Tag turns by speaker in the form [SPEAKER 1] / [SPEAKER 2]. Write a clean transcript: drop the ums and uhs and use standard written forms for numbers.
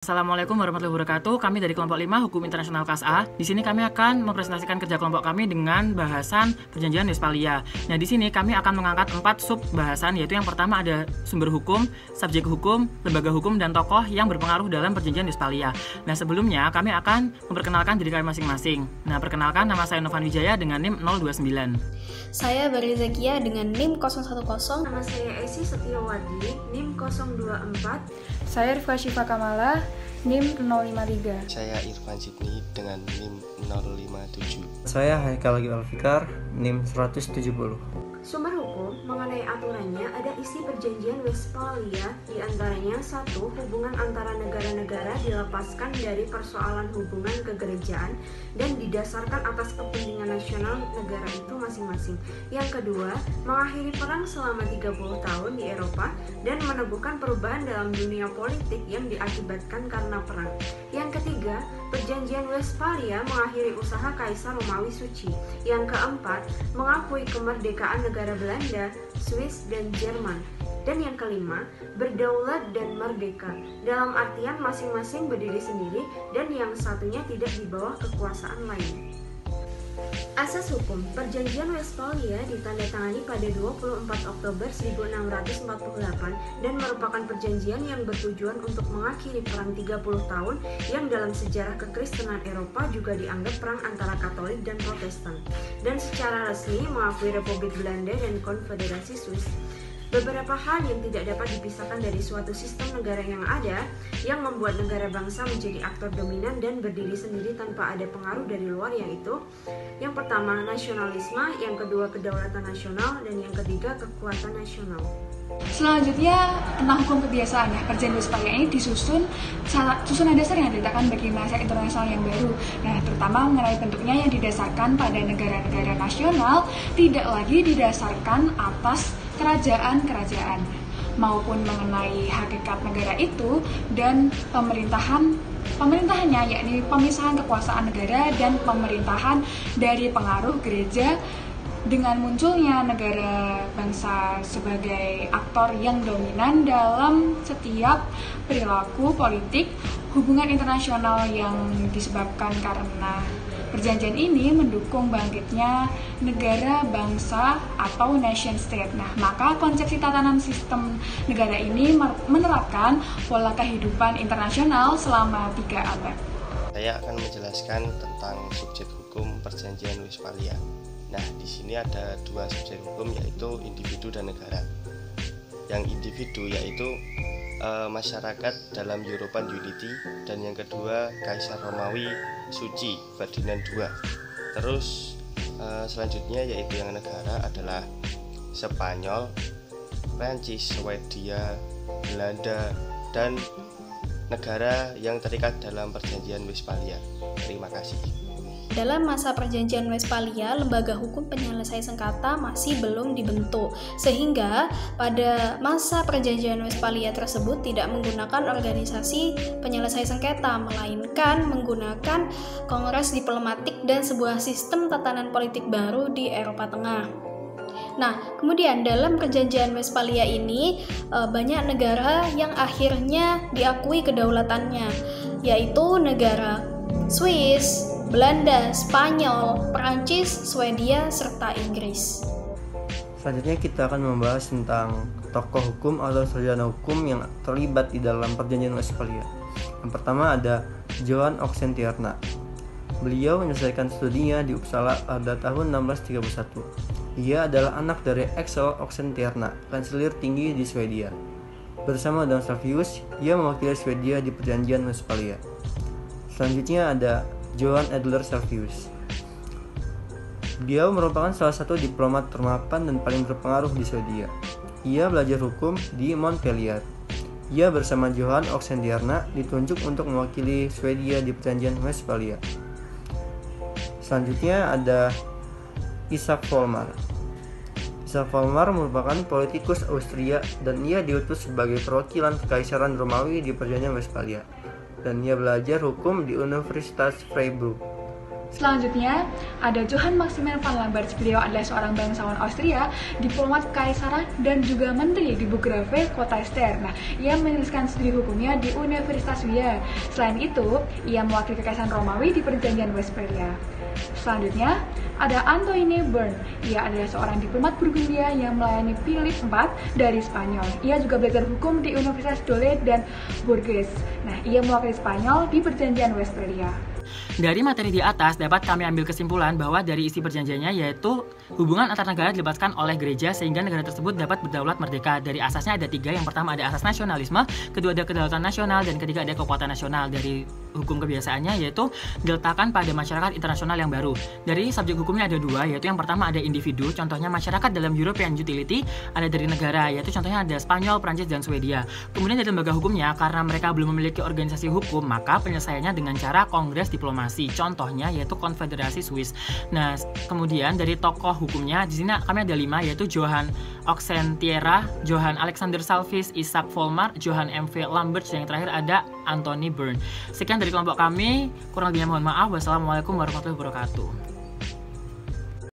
[SPEAKER 1] Assalamualaikum warahmatullahi wabarakatuh. Kami dari kelompok 5 Hukum Internasional Kelas A. Di sini kami akan mempresentasikan kerja kelompok kami dengan bahasan Perjanjian Westphalia. Nah, di sini kami akan mengangkat 4 sub bahasan, yaitu yang pertama ada sumber hukum, subjek hukum, lembaga hukum, dan tokoh yang berpengaruh dalam Perjanjian Westphalia. Nah, sebelumnya kami akan memperkenalkan diri kami masing-masing. Nah, perkenalkan, nama saya Novan Wijaya dengan NIM 029.
[SPEAKER 2] Saya Bari Zakia dengan NIM 010.
[SPEAKER 3] Nama saya Esi Setiawati, NIM 024.
[SPEAKER 4] Saya Rifka Syifa Kamala, NIM 053.
[SPEAKER 5] Saya Irfan Sidni dengan NIM 057.
[SPEAKER 6] Saya Haikal Alfikar, NIM 170.
[SPEAKER 3] Sumber hukum mengenai aturannya ada isi Perjanjian Westphalia, diantaranya 1. Hubungan antara negara-negara dilepaskan dari persoalan hubungan kegerejaan dan didasarkan atas kepentingan nasional negara itu masing-masing. Yang kedua, mengakhiri perang selama 30 tahun di Eropa dan meneguhkan perubahan dalam dunia politik yang diakibatkan karena perang. Yang ketiga, Perjanjian Westphalia mengakhiri usaha Kaisar Romawi Suci. Yang keempat, mengakui kemerdekaan negara Belanda, Swiss, dan Jerman. Dan yang kelima, berdaulat dan merdeka, dalam artian masing-masing berdiri sendiri dan yang satunya tidak di bawah kekuasaan lain. Asas hukum Perjanjian Westphalia ditandatangani pada 24 Oktober 1648 dan merupakan perjanjian yang bertujuan untuk mengakhiri perang 30 tahun yang dalam sejarah kekristenan Eropa juga dianggap perang antara Katolik dan Protestan, dan secara resmi mengakui Republik Belanda dan Konfederasi Swiss. Beberapa hal yang tidak dapat dipisahkan dari suatu sistem negara yang ada, yang membuat negara bangsa menjadi aktor dominan dan berdiri sendiri tanpa ada pengaruh dari luar, yaitu yang pertama nasionalisme, yang kedua kedaulatan nasional, dan yang ketiga kekuatan nasional.
[SPEAKER 4] Selanjutnya tentang hukum kebiasaan. Perjanjian Westphalia ini disusunan dasar yang diletakkan bagi masa internasional yang baru. Nah, terutama mengenai bentuknya yang didasarkan pada negara-negara nasional, tidak lagi didasarkan atas kerajaan-kerajaan, maupun mengenai hakikat negara itu dan pemerintahannya, yakni pemisahan kekuasaan negara dan pemerintahan dari pengaruh gereja. Dengan munculnya negara bangsa sebagai aktor yang dominan dalam setiap perilaku politik, hubungan internasional yang disebabkan karena perjanjian ini mendukung bangkitnya negara bangsa atau nation state. Nah, maka konsepsi tatanan sistem negara ini menerapkan pola kehidupan internasional selama 3 abad.
[SPEAKER 5] Saya akan menjelaskan tentang subjek hukum Perjanjian Westphalia. Nah, di sini ada 2 subjek hukum, yaitu individu dan negara. Yang individu yaitu masyarakat dalam European Unity, dan yang kedua Kaisar Romawi Suci Ferdinand II. Terus selanjutnya yaitu yang negara adalah Spanyol, Prancis, Swedia, Belanda, dan negara yang terikat dalam Perjanjian Westphalia. Terima kasih.
[SPEAKER 2] Dalam masa Perjanjian Westphalia, lembaga hukum penyelesai sengketa masih belum dibentuk, sehingga pada masa Perjanjian Westphalia tersebut tidak menggunakan organisasi penyelesai sengketa, melainkan menggunakan kongres diplomatik dan sebuah sistem tatanan politik baru di Eropa Tengah. Nah, kemudian dalam Perjanjian Westphalia ini banyak negara yang akhirnya diakui kedaulatannya, yaitu negara Swiss, Belanda, Spanyol, Perancis, Swedia, serta Inggris.
[SPEAKER 6] Selanjutnya kita akan membahas tentang tokoh hukum atau sarjana hukum yang terlibat di dalam Perjanjian Westphalia. Yang pertama ada Johan Oxenstierna. Beliau menyelesaikan studinya di Uppsala pada tahun 1631. Ia adalah anak dari Axel Oxenstierna, kanselir tinggi di Swedia. Bersama dengan Salvius, ia mewakili Swedia di Perjanjian Westphalia. Selanjutnya ada Johan Adler Salvius. Beliau merupakan salah satu diplomat termapan dan paling berpengaruh di Swedia. Ia belajar hukum di Montpellier. Ia bersama Johan Oxenstierna ditunjuk untuk mewakili Swedia di Perjanjian Westphalia. Selanjutnya ada Isaac Volmar. Isaac Volmar merupakan politikus Austria dan ia diutus sebagai perwakilan Kekaisaran Romawi di Perjanjian Westphalia. Dan ia belajar hukum di Universitas Freiburg.
[SPEAKER 4] Selanjutnya, ada Johann Maximilian van Lamberts. Beliau adalah seorang bangsawan Austria, diplomat kekaisaran, dan juga menteri di Burggrafe Kota Ester. Nah, ia menuliskan studi hukumnya di Universitas Wien. Selain itu, ia mewakili kekaisaran Romawi di Perjanjian Westphalia. Selanjutnya, ada Antoine Bern. Ia adalah seorang diplomat Burgundia yang melayani Philip IV dari Spanyol. Ia juga belajar hukum di Universitas Dole dan Bourges. Nah, ia mewakili Spanyol di Perjanjian Westphalia.
[SPEAKER 1] Dari materi di atas dapat kami ambil kesimpulan bahwa dari isi perjanjiannya yaitu hubungan antar negara dilepaskan oleh gereja sehingga negara tersebut dapat berdaulat merdeka. Dari asasnya ada 3, yang pertama ada asas nasionalisme, kedua ada kedaulatan nasional, dan ketiga ada kekuatan nasional. Dari hukum kebiasaannya yaitu diletakkan pada masyarakat internasional yang baru. Dari subjek hukumnya ada 2, yaitu yang pertama ada individu, contohnya masyarakat dalam European Utility, ada dari negara, yaitu contohnya ada Spanyol, Prancis, dan Swedia. Kemudian dari lembaga hukumnya, karena mereka belum memiliki organisasi hukum, maka penyelesaiannya dengan cara kongres diplomasi, contohnya yaitu Konfederasi Swiss. Nah, kemudian dari tokoh hukumnya di sini kami ada 5, yaitu Johann Oxenstierna, Johann Alexander Salvis, Isaac Volmar, Johann M.V. Lamberts, dan yang terakhir ada Anthony Bern. Sekian dari kelompok kami, kurang lebihnya mohon maaf. Wassalamualaikum warahmatullahi wabarakatuh.